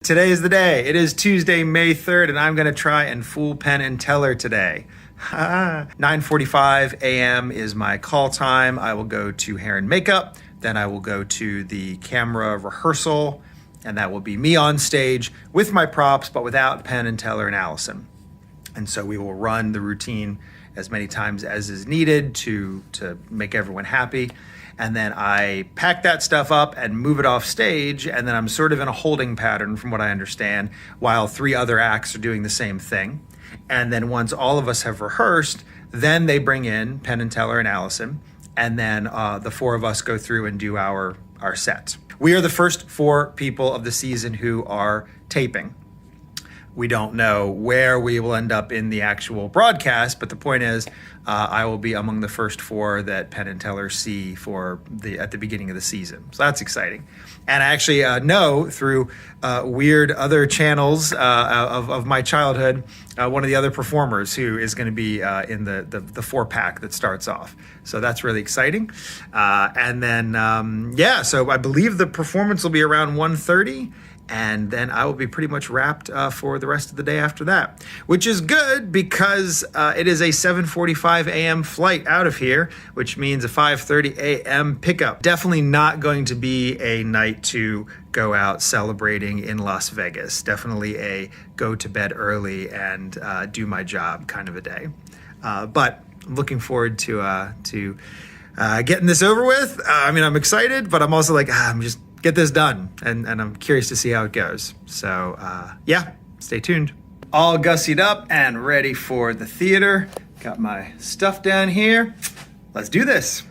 Today is the day. It is Tuesday, May 3rd, and I'm going to try and fool Penn and Teller today. 9:45 a.m. is my call time. I will go to hair and makeup. Then I will go to the camera rehearsal, and that will be me on stage with my props, but without Penn and Teller and Allison. And so we will run the routine as many times as is needed to make everyone happy. And then I pack that stuff up and move it off stage. And then I'm sort of in a holding pattern from what I understand, while three other acts are doing the same thing. And then once all of us have rehearsed, then they bring in Penn and Teller and Allison. And then the four of us go through and do our set. We are the first four people of the season who are taping. We don't know where we will end up in the actual broadcast, but the point is I will be among the first four that Penn and Teller see at the beginning of the season. So that's exciting. And I actually know through weird other channels of my childhood, one of the other performers who is going to be in the four-pack that starts off. So that's really exciting. And then, so I believe the performance will be around 1:30. And then I will be pretty much wrapped for the rest of the day after that, which is good because it is a 7:45 a.m. flight out of here, which means a 5:30 a.m. pickup. Definitely not going to be a night to go out celebrating in Las Vegas. Definitely a go to bed early and do my job kind of a day. But I'm looking forward to getting this over with. I'm excited, but I'm also like, I'm just get this done, and I'm curious to see how it goes. So stay tuned. All gussied up and ready for the theater. Got my stuff down here. Let's do this.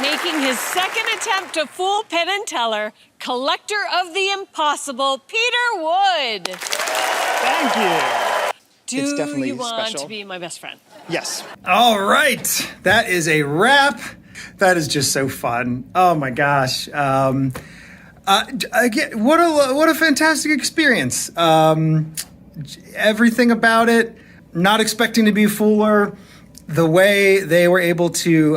Making his second attempt to fool Penn and Teller, collector of the impossible, Peter Wood. Thank you. Do definitely you want special. to be my best friend? Yes. All right, that is a wrap. That is just so fun. Oh my gosh. Again, what a fantastic experience. Everything about it, not expecting to be a fooler. The way they were able to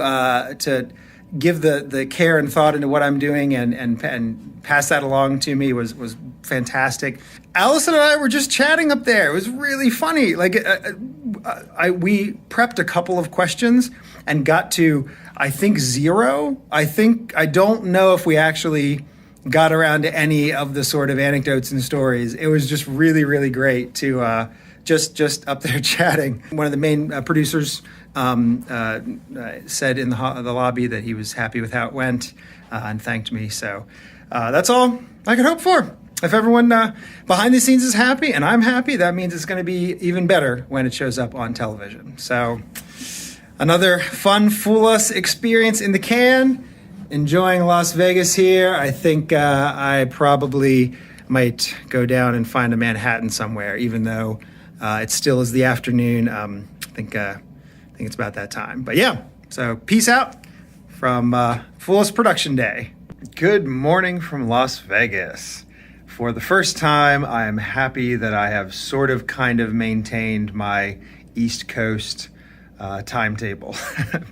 give the care and thought into what I'm doing and pass that along to me was fantastic. Allison and I were just chatting up there. It was really funny. We prepped a couple of questions and got to, I think, 0. I don't know if we actually got around to any of the sort of anecdotes and stories. It was just really, really great to just up there chatting. One of the main producers said in the lobby that he was happy with how it went and thanked me. So that's all I could hope for. If everyone behind the scenes is happy and I'm happy, that means it's going to be even better when it shows up on television. So another fun Fool Us experience in the can. Enjoying Las Vegas here. I think I probably might go down and find a Manhattan somewhere, even though it still is the afternoon. I think it's about that time. But yeah, so peace out from Fool Us Production Day. Good morning from Las Vegas. For the first time, I am happy that I have sort of kind of maintained my East Coast timetable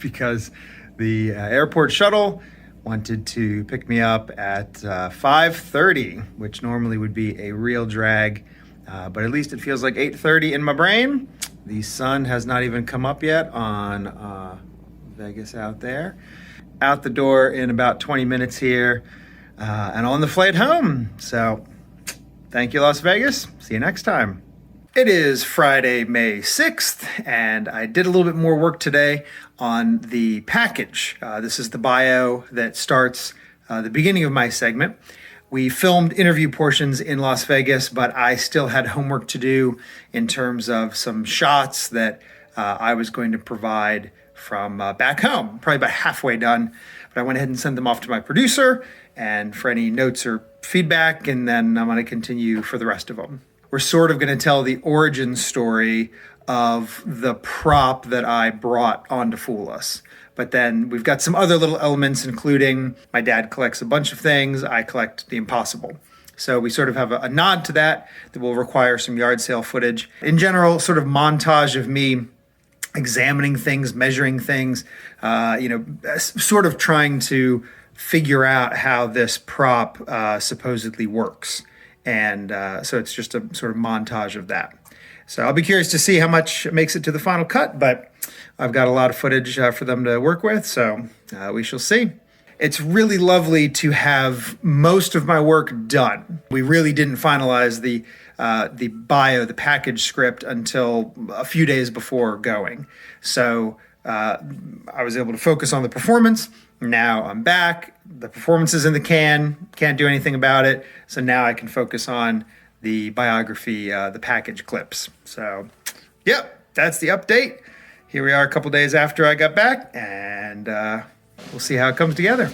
because the airport shuttle wanted to pick me up at 5:30, which normally would be a real drag, but at least it feels like 8:30 in my brain. The sun has not even come up yet on Vegas out there. Out the door in about 20 minutes here and on the flight home. So thank you, Las Vegas. See you next time. It is Friday, May 6th, and I did a little bit more work today on the package. This is the bio that starts the beginning of my segment. We filmed interview portions in Las Vegas, but I still had homework to do in terms of some shots that I was going to provide from back home. Probably about halfway done, but I went ahead and sent them off to my producer and for any notes or feedback, and then I'm going to continue for the rest of them. We're sort of going to tell the origin story of the prop that I brought on to Fool Us. But then we've got some other little elements, including my dad collects a bunch of things. I collect the impossible. So we sort of have a nod to that will require some yard sale footage. In general, sort of montage of me examining things, measuring things, sort of trying to figure out how this prop supposedly works. And so it's just a sort of montage of that. So I'll be curious to see how much makes it to the final cut, but I've got a lot of footage for them to work with, so we shall see. It's really lovely to have most of my work done. We really didn't finalize the bio, the package script, until a few days before going. So I was able to focus on the performance. Now I'm back. The performance is in the can. Can't do anything about it. So now I can focus on the biography, the package clips. So, yep, that's the update. Here we are a couple days after I got back, and we'll see how it comes together.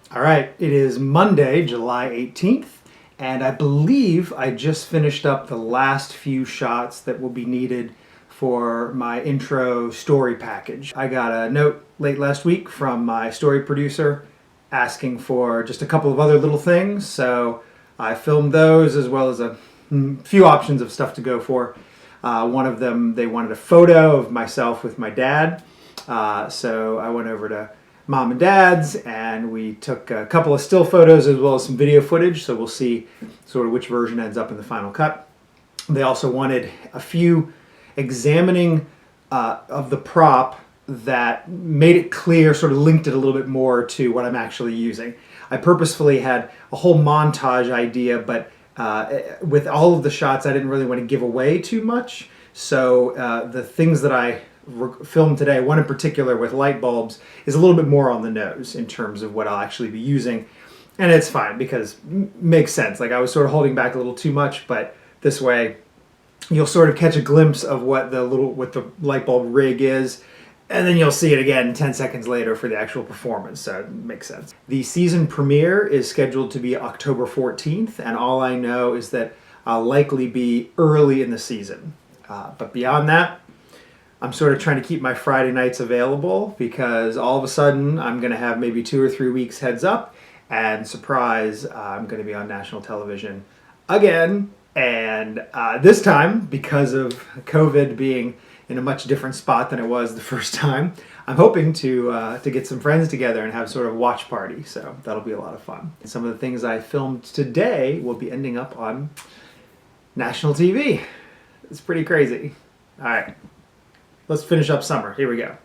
All right, it is Monday, July 18th, and I believe I just finished up the last few shots that will be needed for my intro story package. I got a note late last week from my story producer asking for just a couple of other little things, so I filmed those as well as a few options of stuff to go for. One of them, they wanted a photo of myself with my dad, so I went over to Mom and Dad's, and we took a couple of still photos as well as some video footage, so we'll see sort of which version ends up in the final cut. They also wanted a few examining of the prop that made it clear, sort of linked it a little bit more to what I'm actually using. I purposefully had a whole montage idea, but with all of the shots, I didn't really want to give away too much, so the things that I filmed today, one in particular with light bulbs, is a little bit more on the nose in terms of what I'll actually be using. And it's fine because makes sense. Like I was sort of holding back a little too much, but this way you'll sort of catch a glimpse of what the light bulb rig is, and then you'll see it again 10 seconds later for the actual performance, so it makes sense. The season premiere is scheduled to be October 14th, and all I know is that I'll likely be early in the season. But beyond that, I'm sort of trying to keep my Friday nights available because all of a sudden I'm going to have maybe 2 or 3 weeks heads up, and surprise, I'm going to be on national television again. And this time, because of COVID being in a much different spot than it was the first time, I'm hoping to get some friends together and have sort of a watch party. So that'll be a lot of fun. Some of the things I filmed today will be ending up on national TV. It's pretty crazy. All right. Let's finish up summer. Here we go.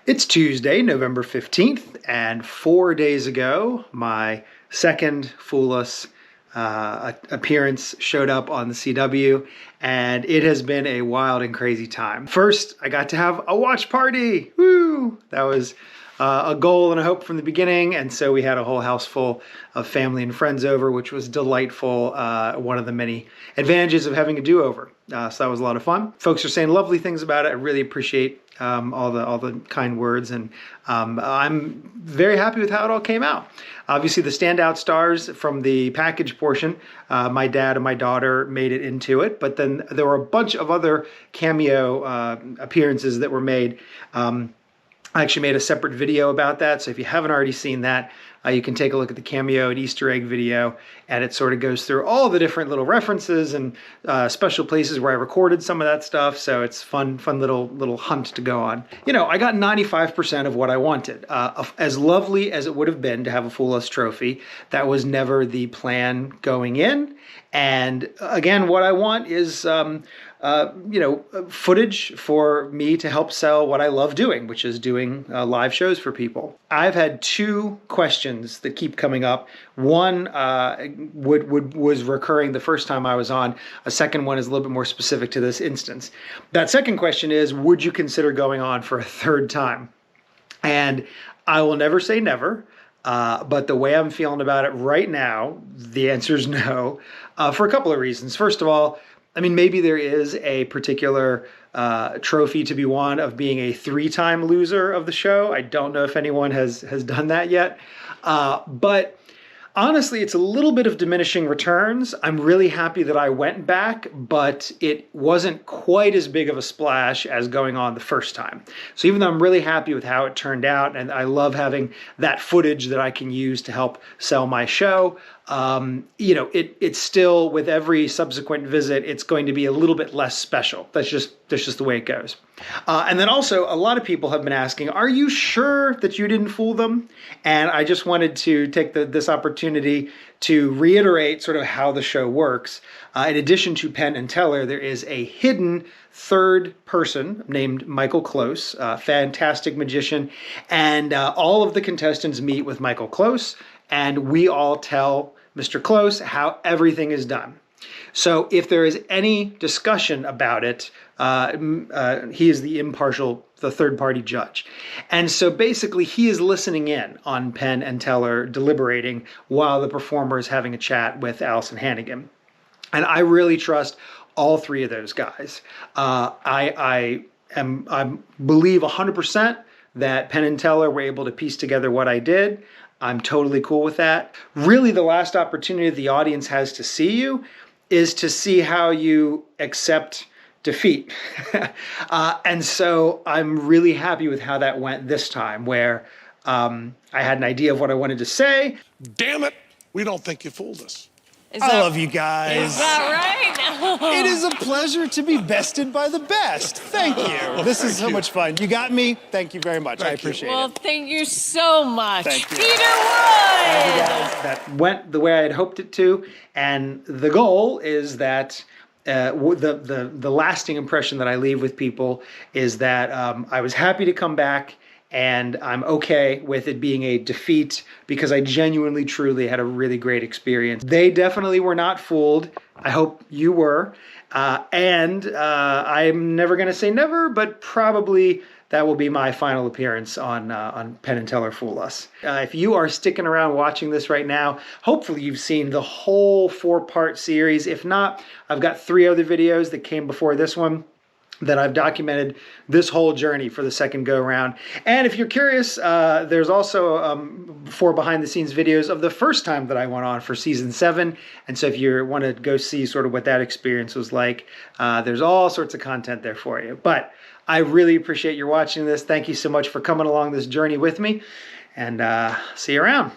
It's Tuesday, November 15th, and 4 days ago, my second Fool Us appearance showed up on the CW, and it has been a wild and crazy time. First, I got to have a watch party. Woo! That was a goal and a hope from the beginning, and so we had a whole house full of family and friends over, which was delightful. One of the many advantages of having a do-over. So that was a lot of fun. Folks are saying lovely things about it. I really appreciate all the kind words, and I'm very happy with how it all came out. Obviously, the standout stars from the package portion, my dad and my daughter made it into it, but then there were a bunch of other cameo appearances that were made. I actually made a separate video about that, so if you haven't already seen that, you can take a look at the cameo and Easter egg video, and it sort of goes through all the different little references and special places where I recorded some of that stuff, so it's fun little hunt to go on. You know, I got 95% of what I wanted. As lovely as it would have been to have a Fool Us trophy, that was never the plan going in, and again, what I want is footage for me to help sell what I love doing, which is doing live shows for people. I've had 2 questions that keep coming up. One was recurring the first time I was on. A second one is a little bit more specific to this instance. That second question is, would you consider going on for a third time? And I will never say never. But the way I'm feeling about it right now, the answer is no, for a couple of reasons. First of all, I mean, maybe there is a particular trophy to be won of being a 3-time loser of the show. I don't know if anyone has done that yet. But Honestly, it's a little bit of diminishing returns. I'm really happy that I went back, but it wasn't quite as big of a splash as going on the first time. So even though I'm really happy with how it turned out, and I love having that footage that I can use to help sell my show, it's still, with every subsequent visit, it's going to be a little bit less special. That's just the way it goes. And then also, a lot of people have been asking, are you sure that you didn't fool them? And I just wanted to take this opportunity to reiterate sort of how the show works. In addition to Penn and Teller, there is a hidden third person named Michael Close, a fantastic magician. And all of the contestants meet with Michael Close, and we all tell Mr. Close how everything is done. So if there is any discussion about it, he is the third-party judge. And so basically he is listening in on Penn and Teller deliberating while the performer is having a chat with Allison Hannigan. And I really trust all three of those guys. I believe 100% that Penn and Teller were able to piece together what I did. I'm totally cool with that. Really, the last opportunity the audience has to see you is to see how you accept defeat. And so I'm really happy with how that went this time, where I had an idea of what I wanted to say. Damn it, we don't think you fooled us. I love you guys. Is that right? It is a pleasure to be bested by the best. Thank you. This is so much fun. You got me. Thank you very much. I appreciate Well, it. thank you so much, Thank you. Peter Wood. That went the way I had hoped it to, and the goal is that the lasting impression that I leave with people is that I was happy to come back, and I'm okay with it being a defeat because I genuinely, truly had a really great experience. They definitely were not fooled. I hope you were. And I'm never going to say never, but probably that will be my final appearance on Penn and Teller Fool Us. If you are sticking around watching this right now, hopefully you've seen the whole 4-part series. If not, I've got 3 other videos that came before this one that I've documented this whole journey for the second go around. And if you're curious, there's also 4 behind the scenes videos of the first time that I went on for season 7. And so if you want to go see sort of what that experience was like, there's all sorts of content there for you. But I really appreciate you watching this. Thank you so much for coming along this journey with me, and see you around.